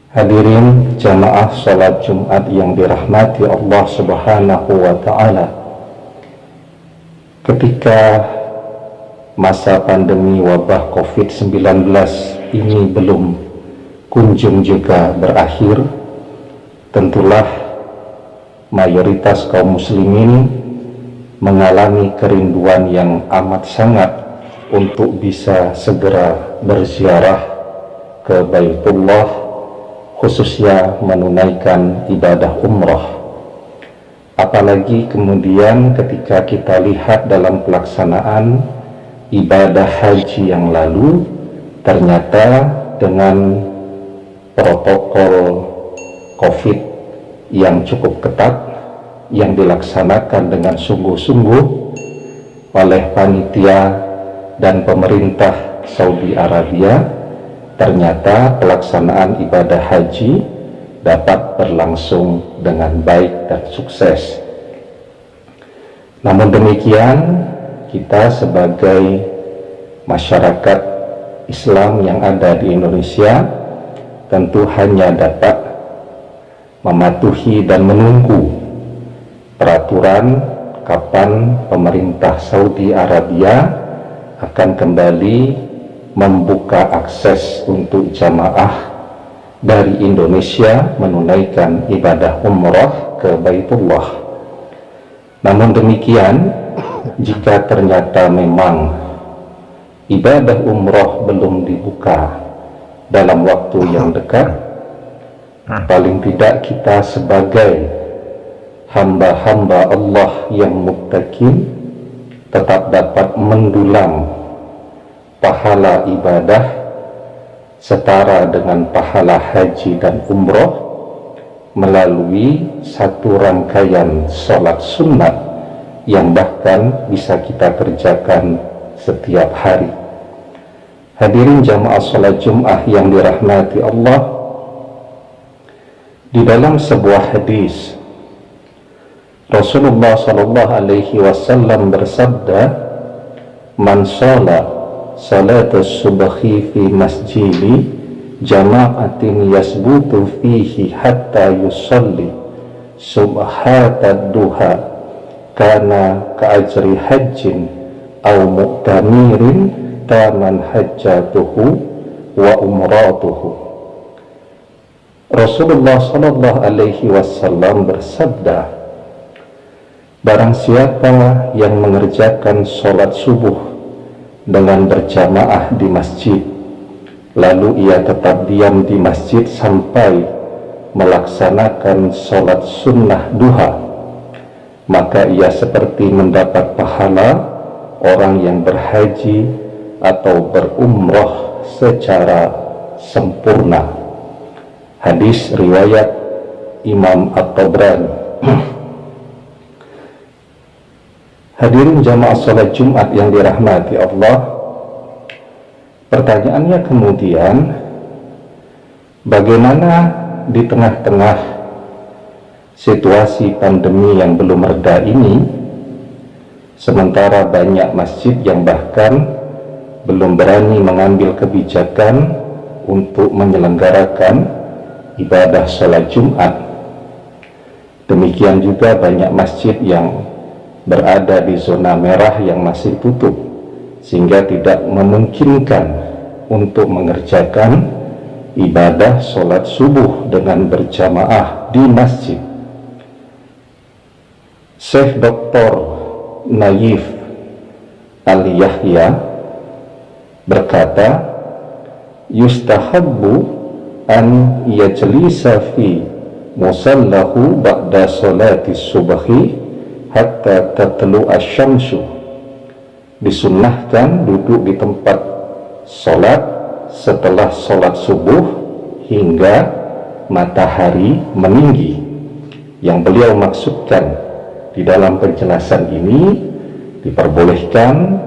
Hadirin jamaah salat Jumat yang dirahmati Allah Subhanahu wa Ta'ala, ketika masa pandemi wabah COVID-19 ini belum kunjung juga berakhir, tentulah mayoritas kaum muslimin mengalami kerinduan yang amat sangat untuk bisa segera berziarah ke Baitullah, khususnya menunaikan ibadah umrah. Apalagi kemudian ketika kita lihat dalam pelaksanaan ibadah haji yang lalu, ternyata dengan protokol COVID yang cukup ketat yang dilaksanakan dengan sungguh-sungguh oleh panitia dan pemerintah Saudi Arabia, ternyata pelaksanaan ibadah haji dapat berlangsung dengan baik dan sukses. Namun demikian, kita sebagai masyarakat Islam yang ada di Indonesia tentu hanya dapat mematuhi dan menunggu peraturan kapan pemerintah Saudi Arabia akan kembali membuka akses untuk jamaah dari Indonesia menunaikan ibadah umrah ke Baitullah. Namun demikian, jika ternyata memang ibadah umrah belum dibuka dalam waktu yang dekat, paling tidak kita sebagai hamba-hamba Allah yang muttaqin tetap dapat mendulang pahala ibadah setara dengan pahala haji dan umrah melalui satu rangkaian sholat sunnah yang bahkan bisa kita kerjakan setiap hari. Hadirin jamaah sholat Jum'ah yang dirahmati Allah, di dalam sebuah hadis Rasulullah SAW bersabda, "Man sholat salatus subhi fi masjidi jama'atin yasbutu fihi hatta yusalli subhatad duha kana ka'ajri hajjin aw mu'tamirin taman hajjatuhu wa umratuhu." Rasulullah SAW bersabda, barang siapa yang mengerjakan sholat subuh dengan berjamaah di masjid, lalu ia tetap diam di masjid sampai melaksanakan sholat sunnah duha, maka ia seperti mendapat pahala orang yang berhaji atau berumrah secara sempurna. Hadis riwayat Imam At-Tabrani. Hadirin jamaah salat Jumat yang dirahmati Allah, pertanyaannya kemudian, bagaimana di tengah-tengah situasi pandemi yang belum reda ini, sementara banyak masjid yang bahkan belum berani mengambil kebijakan untuk menyelenggarakan ibadah salat Jumat. Demikian juga banyak masjid yang berada di zona merah yang masih tutup, sehingga tidak memungkinkan untuk mengerjakan ibadah sholat subuh dengan berjamaah di masjid. Syekh Dr. Naif Al-Yahya berkata, yustahabbu an yajlisa fi musallahu ba'da sholati subhi hatta tatlu asyamsu. Disunnahkan duduk di tempat sholat setelah sholat subuh hingga matahari meninggi. Yang beliau maksudkan di dalam penjelasan ini, diperbolehkan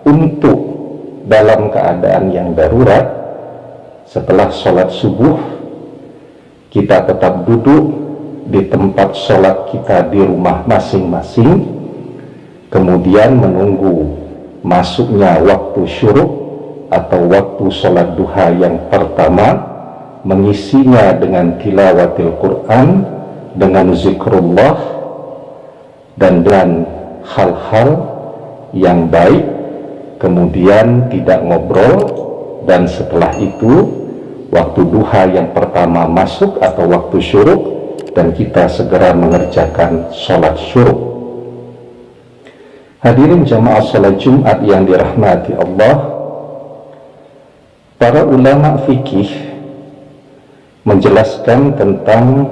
untuk dalam keadaan yang darurat setelah sholat subuh kita tetap duduk di tempat sholat kita di rumah masing-masing, kemudian menunggu masuknya waktu syuruk atau waktu sholat duha yang pertama mengisinya dengan tilawatil Quran, dengan zikrullah, dan dengan hal-hal yang baik, kemudian tidak ngobrol, dan setelah itu waktu duha yang pertama masuk atau waktu syuruk, dan kita segera mengerjakan sholat syuruk. Hadirin jamaah sholat Jumat yang dirahmati Allah, para ulama fikih menjelaskan tentang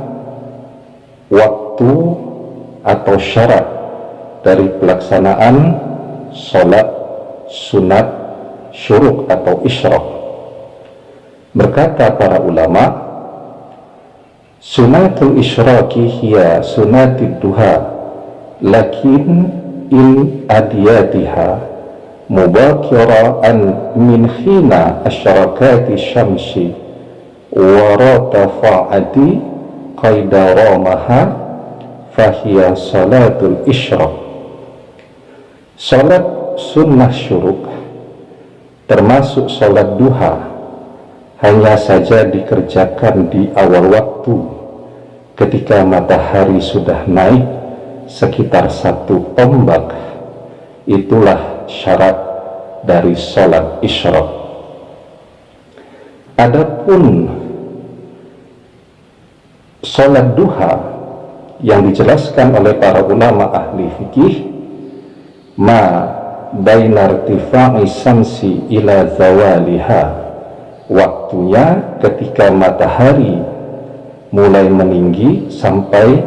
waktu atau syarat dari pelaksanaan sholat sunat syuruk atau isyraq. Berkata para ulama, sunatul isyraqi hiya sunatid duha, lakin in adiyatiha mubakiraan min khina asyarakati syamsi wa ratafa'ati qaidaramaha fahiya salatul isyraq. Salat sunnah syuruk termasuk salat duha hanya saja dikerjakan di awal waktu ketika matahari sudah naik sekitar 1 ombak. Itulah syarat dari salat isyraq. Adapun salat duha yang dijelaskan oleh para ulama ahli fikih, ma baina irtifa'i samsi ila zawaliha, waktunya ketika matahari mulai meninggi sampai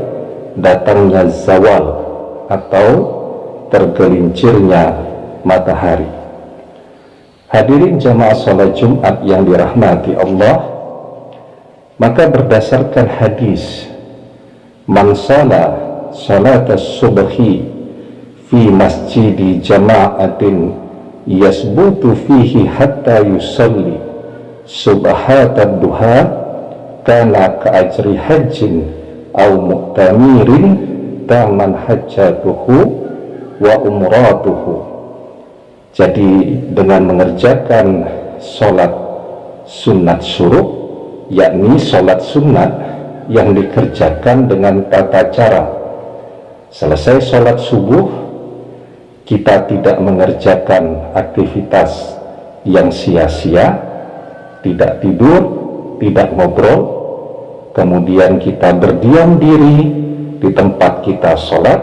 datangnya zawal atau tergelincirnya matahari. Hadirin jamaah salat Jumat yang dirahmati Allah, maka berdasarkan hadis man shala salat as-subhi fi masjidi jama'atin yasbutu fihi hatta yusalli subhatad duha kana ka'ajri hajjin aw mu'tamirin taman hajjatuhu wa umratuhu. Jadi dengan mengerjakan sholat sunat syuruk, yakni sholat sunat yang dikerjakan dengan tata cara. Selesai sholat subuh, kita tidak mengerjakan aktivitas yang sia-sia, tidak tidur, tidak ngobrol, kemudian kita berdiam diri di tempat kita sholat,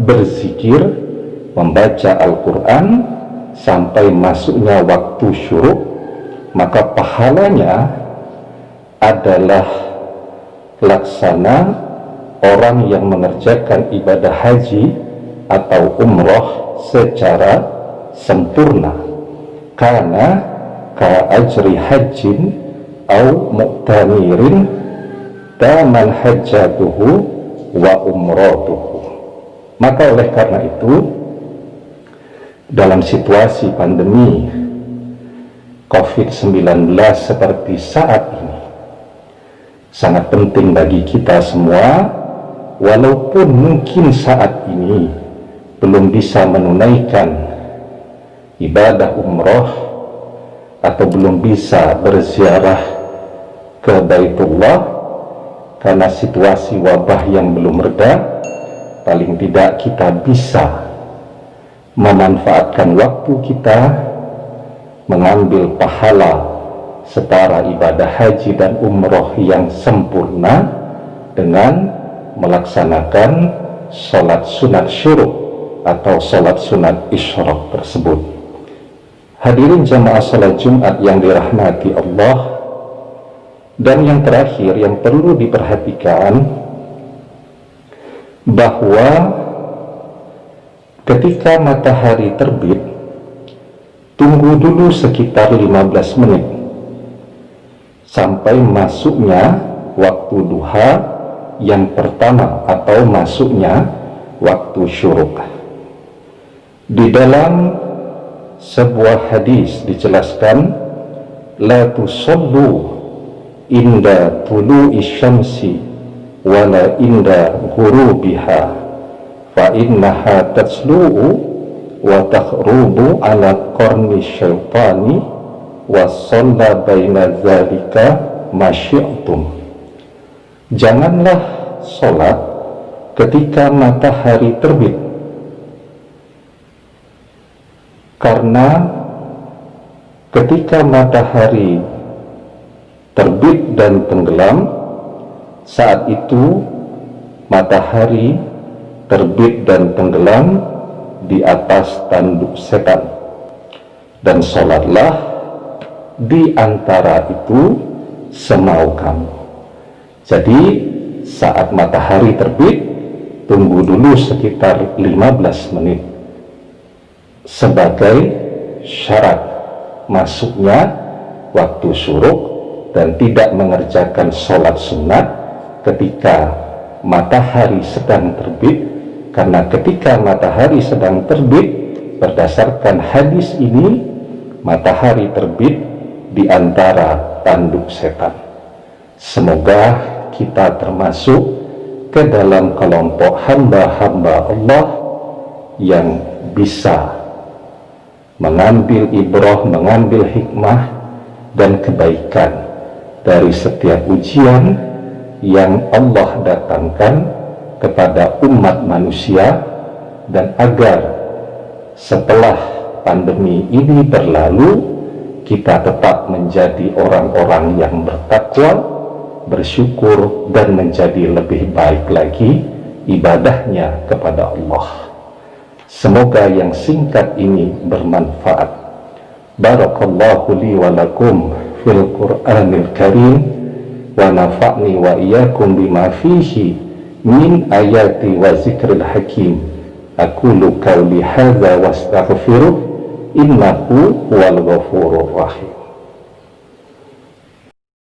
berzikir, membaca Al-Quran sampai masuknya waktu syuruk, maka pahalanya adalah laksana orang yang mengerjakan ibadah haji atau umroh secara sempurna, karena ka ajri hajjin au mu'tamirin taman hajjatuhu wa umratuhu. Maka oleh karena itu, dalam situasi pandemi COVID-19 seperti saat ini, sangat penting bagi kita semua, walaupun mungkin saat ini belum bisa menunaikan ibadah umroh atau belum bisa berziarah ke Baitullah karena situasi wabah yang belum reda, paling tidak kita bisa memanfaatkan waktu kita mengambil pahala setara ibadah haji dan umroh yang sempurna dengan melaksanakan sholat sunat syuruk atau sholat sunat isyraq tersebut. Hadirin jamaah sholat Jumat yang dirahmati Allah, dan yang terakhir yang perlu diperhatikan, bahwa ketika matahari terbit, tunggu dulu sekitar 15 menit sampai masuknya waktu duha yang pertama atau masuknya waktu syuruk. Di dalam sebuah hadis dijelaskan, la tusallu inda tulu'i syamsi wala inda ghurubiha fa innaha tatslu'u wa takhrubu ala qarni syaitani wa shalla baina dzalika ma syi'tum. Janganlah sholat ketika matahari terbit, karena ketika matahari terbit dan tenggelam, saat itu matahari terbit dan tenggelam di atas tanduk setan, dan sholatlah di antara itu semau kamu. Jadi saat matahari terbit, tunggu dulu sekitar 15 menit sebagai syarat masuknya waktu syuruk, dan tidak mengerjakan sholat sunat ketika matahari sedang terbit, karena ketika matahari sedang terbit, berdasarkan hadis ini, matahari terbit di antara tanduk setan. Semoga kita termasuk ke dalam kelompok hamba-hamba Allah yang bisa mengambil ibrah, mengambil hikmah dan kebaikan dari setiap ujian yang Allah datangkan kepada umat manusia, dan agar setelah pandemi ini berlalu, kita tetap menjadi orang-orang yang bertakwa, bersyukur, dan menjadi lebih baik lagi ibadahnya kepada Allah. Semoga yang singkat ini bermanfaat. Barakallahu li wa lakum fil Qur'anil Karim, wa nafa'ni wa iyyakum bima fihi min ayati wa zikril hakim. Aqulu qawli hadza wa astaghfiruh, innahu huwal ghafurur rahim.